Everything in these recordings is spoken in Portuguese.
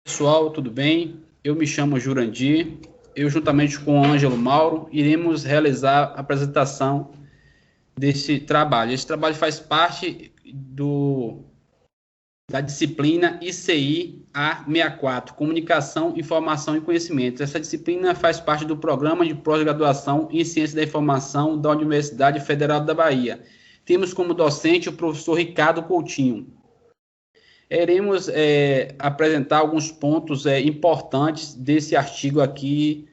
Pessoal, tudo bem? Eu me chamo Jurandir. Eu, juntamente com o Ângelo Mauro, iremos realizar a apresentação desse trabalho. Esse trabalho faz parte da disciplina ICI A64, Comunicação, Informação e Conhecimento. Essa disciplina faz parte do programa de pós-graduação em Ciência da Informação da Universidade Federal da Bahia. Temos como docente o professor Ricardo Coutinho. Iremos apresentar alguns pontos importantes desse artigo aqui,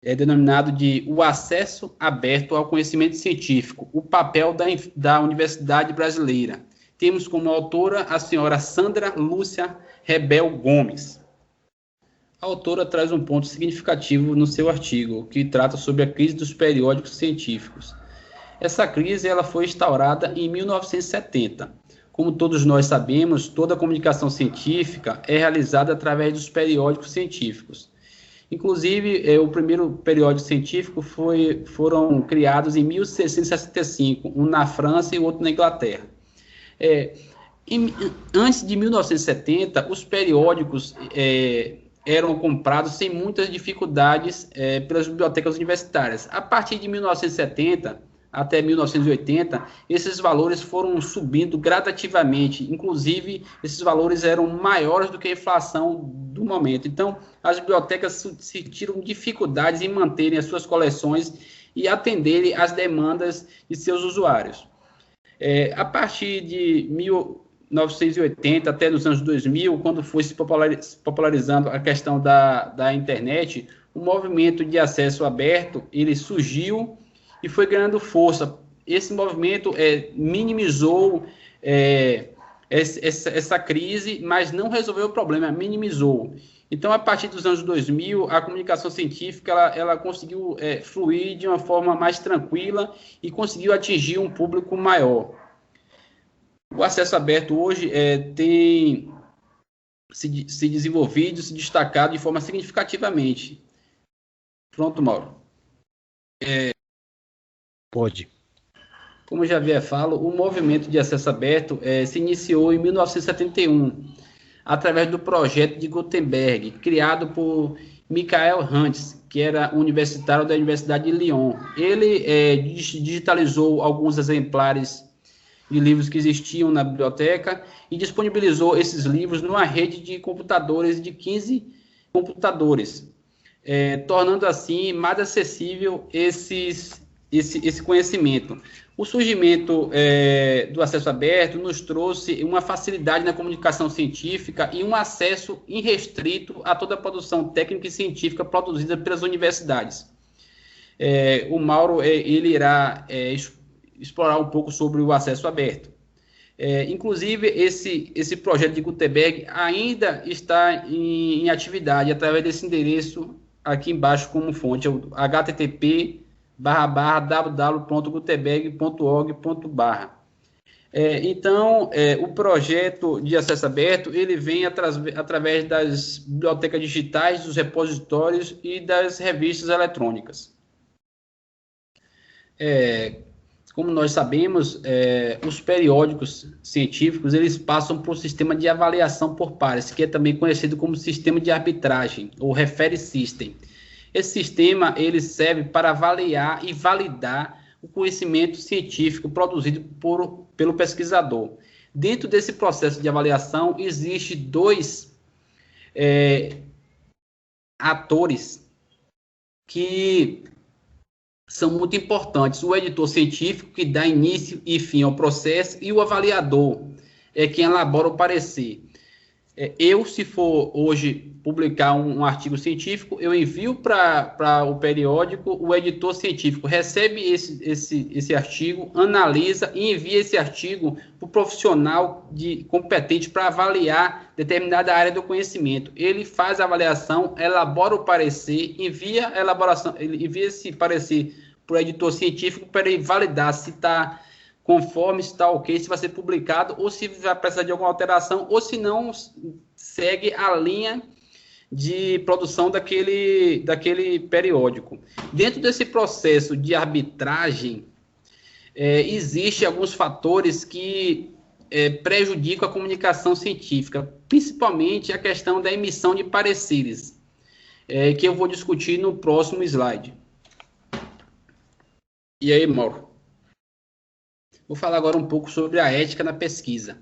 denominado de O Acesso Aberto ao Conhecimento Científico, o papel da Universidade Brasileira. Temos como autora a senhora Sandra Lúcia Rebel Gomes. A autora traz um ponto significativo no seu artigo, que trata sobre a crise dos periódicos científicos. Essa crise ela foi instaurada em 1970. Como todos nós sabemos, toda a comunicação científica é realizada através dos periódicos científicos. Inclusive, o primeiro periódico científico foram criados em 1665, um na França e o outro na Inglaterra. Antes de 1970, os periódicos eram comprados sem muitas dificuldades pelas bibliotecas universitárias. A partir de 1970 até 1980, esses valores foram subindo gradativamente. Inclusive, esses valores eram maiores do que a inflação do momento. Então, as bibliotecas sentiram dificuldades em manterem as suas coleções e atenderem às demandas de seus usuários. A partir de 1980 até nos anos 2000, quando foi se popularizando a questão da internet, o movimento de acesso aberto, ele surgiu e foi ganhando força. Esse movimento minimizou essa crise, mas não resolveu o problema, minimizou. Então, a partir dos anos 2000, a comunicação científica ela conseguiu fluir de uma forma mais tranquila e conseguiu atingir um público maior. O acesso aberto hoje tem se desenvolvido, se destacado de forma significativamente. Pronto, Mauro. Pode. Como já havia falado, o movimento de acesso aberto se iniciou em 1971, através do projeto de Gutenberg, criado por Michael Hunts, que era universitário da Universidade de Lyon. Ele digitalizou alguns exemplares de livros que existiam na biblioteca e disponibilizou esses livros numa rede de computadores de 15 computadores, tornando assim mais acessível esse conhecimento. O surgimento do acesso aberto nos trouxe uma facilidade na comunicação científica e um acesso irrestrito a toda a produção técnica e científica produzida pelas universidades. O Mauro ele irá explorar um pouco sobre o acesso aberto. Inclusive, esse projeto de Gutenberg ainda está em atividade através desse endereço aqui embaixo como fonte, http://www.gutenberg.org.br. Então, o projeto de acesso aberto, ele vem através das bibliotecas digitais, dos repositórios e das revistas eletrônicas. Como nós sabemos, os periódicos científicos, eles passam por um sistema de avaliação por pares, que é também conhecido como sistema de arbitragem, ou referee system. Esse sistema ele serve para avaliar e validar o conhecimento científico produzido pelo pesquisador. Dentro desse processo de avaliação, existem dois atores que são muito importantes. O editor científico, que dá início e fim ao processo, e o avaliador, quem elabora o parecer. Se for hoje publicar um artigo científico, eu envio para o periódico, o editor científico recebe esse artigo, analisa e envia esse artigo para o profissional competente para avaliar determinada área do conhecimento. Ele faz a avaliação, elabora o parecer, envia esse parecer para o editor científico para ele validar se está conforme, se está ok, se vai ser publicado, ou se vai precisar de alguma alteração, ou se não segue a linha de produção daquele periódico. Dentro desse processo de arbitragem, existem alguns fatores que prejudicam a comunicação científica. principalmente a questão da emissão de pareceres, que eu vou discutir no próximo slide. E aí, Mauro? Vou falar agora um pouco sobre a ética na pesquisa.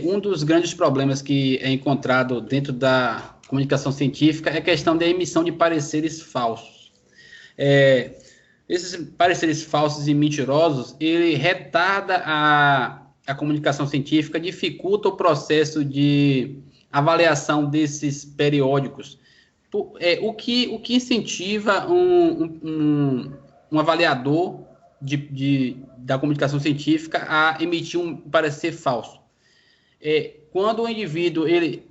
Um dos grandes problemas que é encontrado dentro da comunicação científica é a questão da emissão de pareceres falsos. Esses pareceres falsos e mentirosos, ele retarda a comunicação científica, dificulta o processo de avaliação desses periódicos, o que incentiva um avaliador da comunicação científica a emitir um parecer falso. Quando o indivíduo ele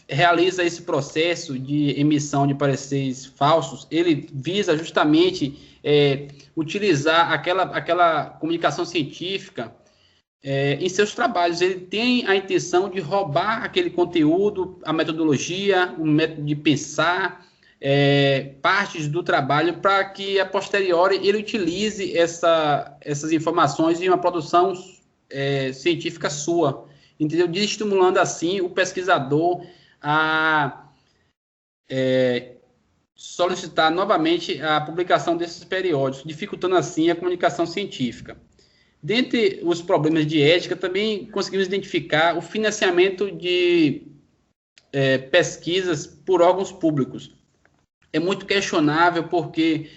realiza esse processo de emissão de pareceres falsos, ele visa justamente utilizar aquela comunicação científica em seus trabalhos. Ele tem a intenção de roubar aquele conteúdo, a metodologia, o método de pensar, partes do trabalho, para que a posteriori ele utilize essas informações em uma produção científica sua, entendeu? Desestimulando assim o pesquisador a solicitar novamente a publicação desses periódicos, dificultando assim a comunicação científica. Dentre os problemas de ética, também conseguimos identificar o financiamento de pesquisas por órgãos públicos. É muito questionável porque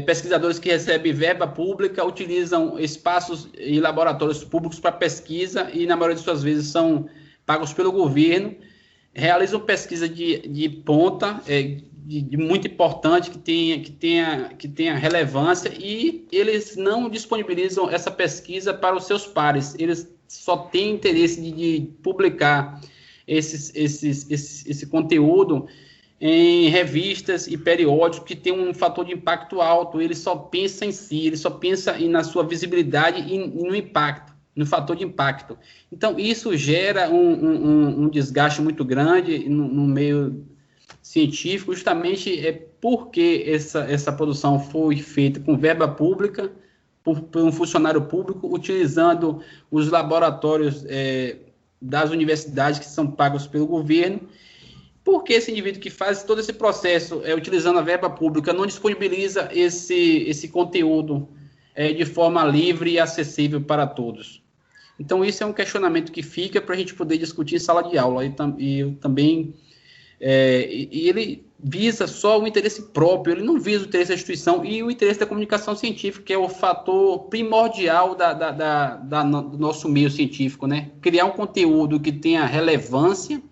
pesquisadores que recebem verba pública utilizam espaços e laboratórios públicos para pesquisa e, na maioria de suas vezes, são pagos pelo governo, realizam pesquisa de ponta, de muito importante, que tenha relevância, e eles não disponibilizam essa pesquisa para os seus pares. Eles só têm interesse de publicar esse conteúdo em revistas e periódicos que tem um fator de impacto alto. Ele só pensa em si, ele só pensa na sua visibilidade e no impacto, no fator de impacto. Então, isso gera um desgaste muito grande no meio científico, justamente porque essa produção foi feita com verba pública, por um funcionário público, utilizando os laboratórios das universidades que são pagos pelo governo. Porque esse indivíduo que faz todo esse processo utilizando a verba pública não disponibiliza esse conteúdo de forma livre e acessível para todos. Então, isso é um questionamento que fica para a gente poder discutir em sala de aula. E também ele visa só o interesse próprio, ele não visa o interesse da instituição e o interesse da comunicação científica, que é o fator primordial do nosso meio científico, né? Criar um conteúdo que tenha relevância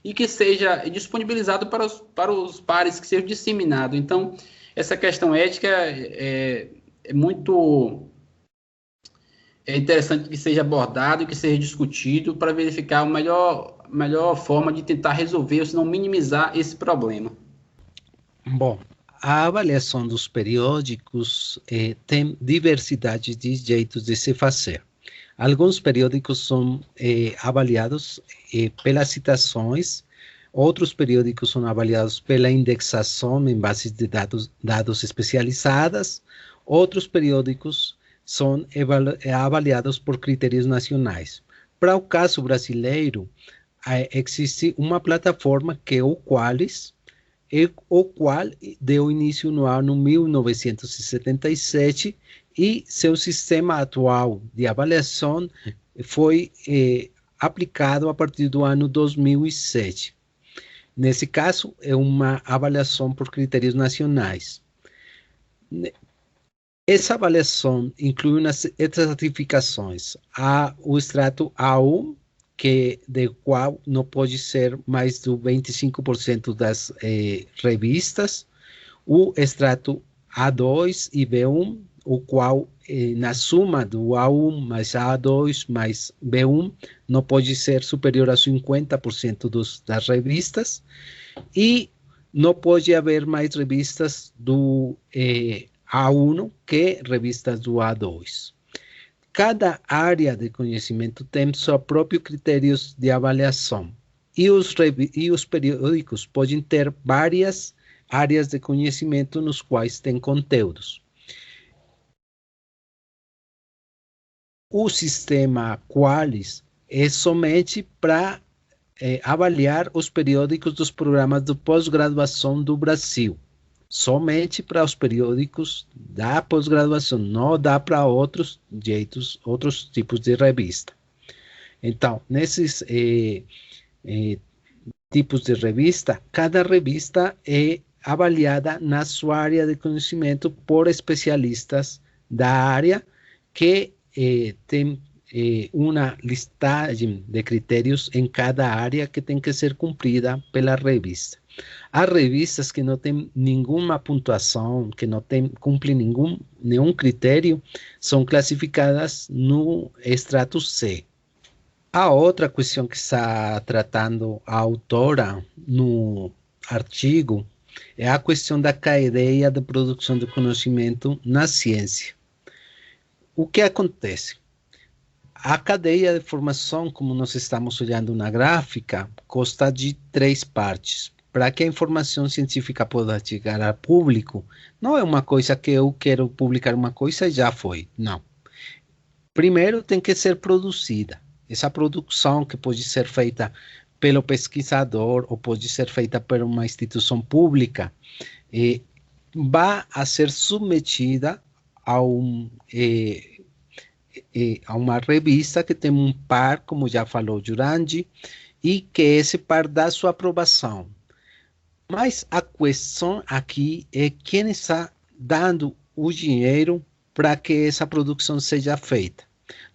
e que seja disponibilizado para os pares, que seja disseminado. Então, essa questão ética é muito interessante que seja abordado e que seja discutido para verificar a melhor forma de tentar resolver, ou se não minimizar esse problema. Bom, a avaliação dos periódicos tem diversidade de jeitos de se fazer. Alguns periódicos são avaliados pelas citações, outros periódicos são avaliados pela indexação em bases de dados especializadas, outros periódicos são avaliados por critérios nacionais. Para o caso brasileiro, existe uma plataforma que é o Qualis, o qual deu início no ano 1977, e seu sistema atual de avaliação foi aplicado a partir do ano 2007. Nesse caso, é uma avaliação por critérios nacionais. Essa avaliação inclui umas estratificações. Há o extrato A1, de qual não pode ser mais do 25% das revistas, o extrato A2 e B1, o qual, na suma do A1 mais A2 mais B1, não pode ser superior a 50% das revistas, e não pode haver mais revistas do A1 que revistas do A2. Cada área de conhecimento tem seus próprios critérios de avaliação, e os periódicos podem ter várias áreas de conhecimento nos quais têm conteúdos. O sistema Qualis é somente para avaliar os periódicos dos programas de pós-graduação do Brasil. Somente para os periódicos da pós-graduação, não dá para outros jeitos, outros tipos de revista. Então, nesses tipos de revista, cada revista é avaliada na sua área de conhecimento por especialistas da área que tem uma listagem de critérios em cada área que tem que ser cumprida pela revista. As revistas que não têm nenhuma pontuação, que não cumprem nenhum critério, são classificadas no extrato C. A outra questão que está tratando a autora no artigo é a questão da cadeia de produção de conhecimento na ciência. O que acontece? A cadeia de formação, como nós estamos olhando na gráfica, consta de 3 partes. Para que a informação científica possa chegar ao público, não é uma coisa que eu quero publicar uma coisa e já foi. Não. Primeiro tem que ser produzida. Essa produção, que pode ser feita pelo pesquisador ou pode ser feita por uma instituição pública, vai a ser submetida a uma revista que tem um par, como já falou Jurandir, e que esse par dá sua aprovação. Mas a questão aqui é quem está dando o dinheiro para que essa produção seja feita.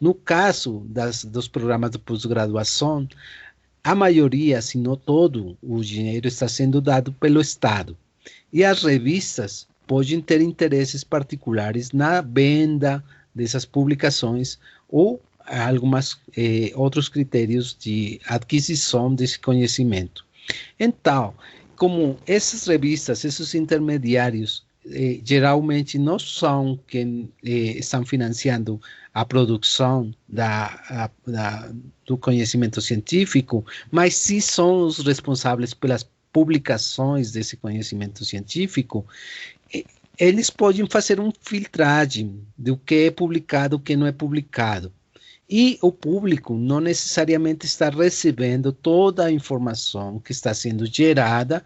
No caso dos programas de pós-graduação, a maioria, se não todo, o dinheiro está sendo dado pelo Estado. E as revistas podem ter interesses particulares na venda dessas publicações ou alguns outros critérios de aquisição desse conhecimento. Então, como essas revistas, esses intermediários, geralmente não são quem estão financiando a produção do conhecimento científico, mas sim são os responsáveis pelas publicações desse conhecimento científico. Eles podem fazer uma filtragem do que é publicado e o que não é publicado. E o público não necessariamente está recebendo toda a informação que está sendo gerada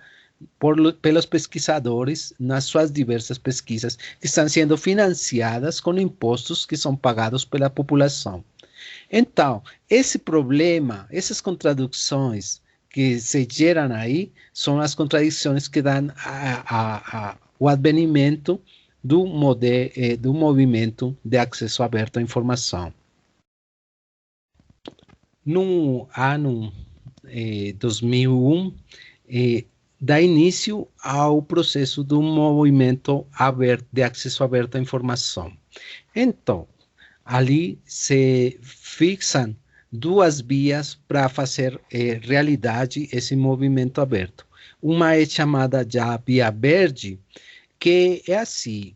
pelos pesquisadores nas suas diversas pesquisas, que estão sendo financiadas com impostos que são pagados pela população. Então, esse problema, essas contradições que se geram aí, são as contradições que dão o advenimento do movimento de acesso aberto à informação. No ano 2001, dá início ao processo do movimento de acesso aberto à informação. Então, ali se fixam 2 vias para fazer realidade esse movimento aberto. Uma é chamada já Via Verde, que é assim: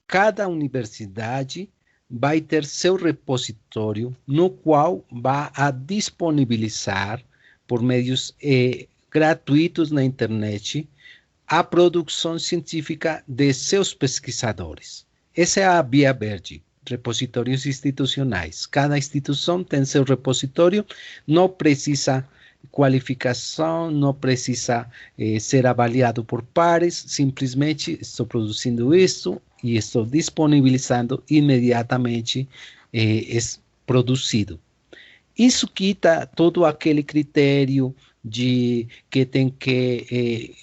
cada universidade vai ter seu repositório, no qual vai a disponibilizar, por meios gratuitos na internet, a produção científica de seus pesquisadores. Essa é a Via Verde, repositórios institucionais. Cada instituição tem seu repositório, não precisa qualificação, não precisa ser avaliado por pares, simplesmente estou produzindo isso e estou disponibilizando imediatamente produzido. Isso quita todo aquele critério de que tem que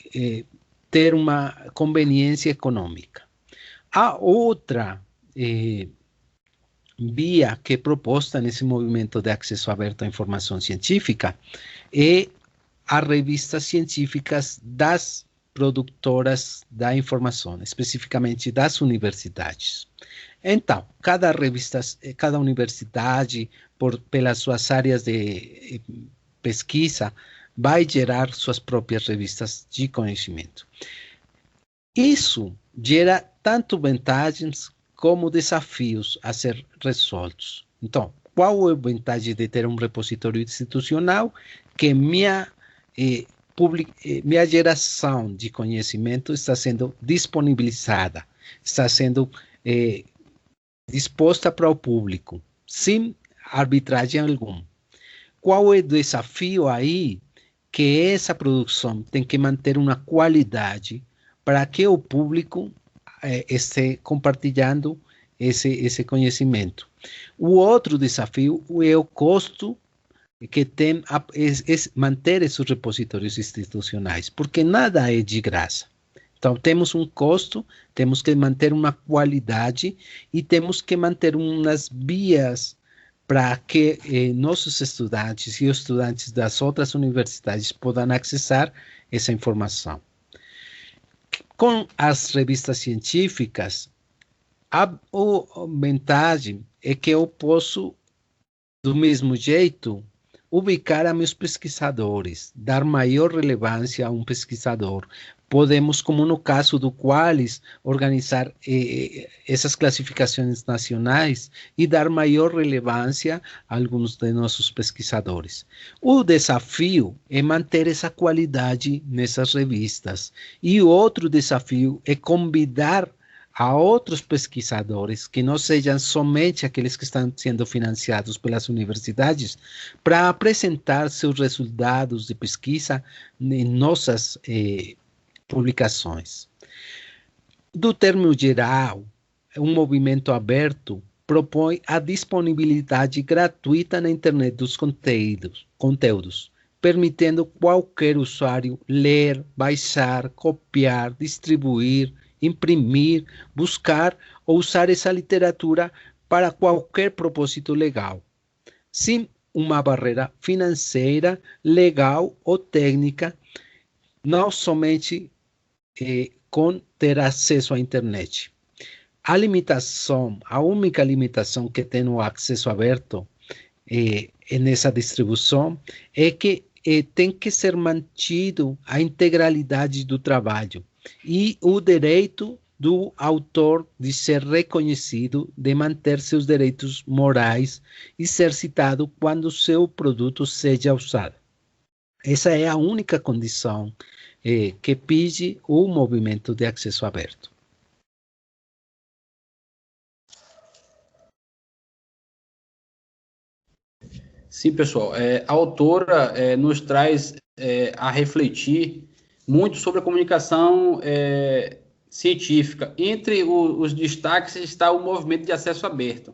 ter uma conveniência econômica. A outra via que é proposta nesse movimento de acesso aberto à informação científica é as revistas científicas das produtoras da informação, especificamente das universidades. Então, cada universidade, pelas suas áreas de pesquisa, vai gerar suas próprias revistas de conhecimento. Isso gera tanto vantagens como desafios a ser resoltos. Então, qual é a vantagem de ter um repositório institucional? Que minha geração de conhecimento está sendo disponibilizada, está sendo disposta para o público, sem arbitragem alguma. qual é o desafio aí? Que essa produção tem que manter uma qualidade para que o público esteja compartilhando esse conhecimento. O outro desafio é o custo que tem manter esses repositórios institucionais, porque nada é de graça. Então, temos um custo, temos que manter uma qualidade e temos que manter umas vias para que nossos estudantes e os estudantes das outras universidades possam acessar essa informação. Com as revistas científicas, a vantagem é que eu posso, do mesmo jeito, ubicar a meus pesquisadores, dar maior relevância a um pesquisador. Podemos, como no caso do Qualis, organizar essas classificações nacionais e dar maior relevância a alguns de nossos pesquisadores. O desafio é manter essa qualidade nessas revistas. E o outro desafio é convidar a outros pesquisadores, que não sejam somente aqueles que estão sendo financiados pelas universidades, para apresentar seus resultados de pesquisa em nossas publicações. Do termo geral, um movimento aberto propõe a disponibilidade gratuita na internet dos conteúdos, permitindo qualquer usuário ler, baixar, copiar, distribuir, imprimir, buscar ou usar essa literatura para qualquer propósito legal, sem uma barreira financeira, legal ou técnica, não somente com ter acesso à internet. A única limitação que tem o acesso aberto nessa distribuição é que tem que ser mantido a integralidade do trabalho e o direito do autor de ser reconhecido, de manter seus direitos morais e ser citado quando seu produto seja usado. Essa é a única condição que pede o movimento de acesso aberto. Sim, pessoal. A autora nos traz a refletir muito sobre a comunicação científica. Entre os destaques está o movimento de acesso aberto.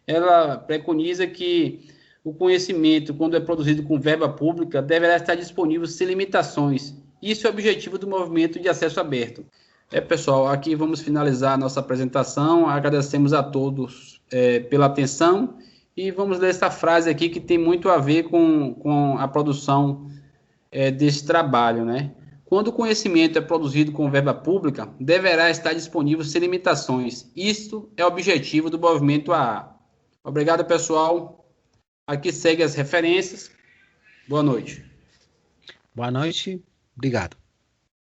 Ela preconiza que o conhecimento, quando é produzido com verba pública, deverá estar disponível sem limitações. Isso é o objetivo do movimento de acesso aberto. Pessoal, aqui vamos finalizar a nossa apresentação. Agradecemos a todos pela atenção e vamos ler essa frase aqui que tem muito a ver com a produção desse trabalho, né? Quando o conhecimento é produzido com verba pública, deverá estar disponível sem limitações. Isto é o objetivo do movimento AA. Obrigado, pessoal. Aqui segue as referências. Boa noite. Boa noite. Obrigado.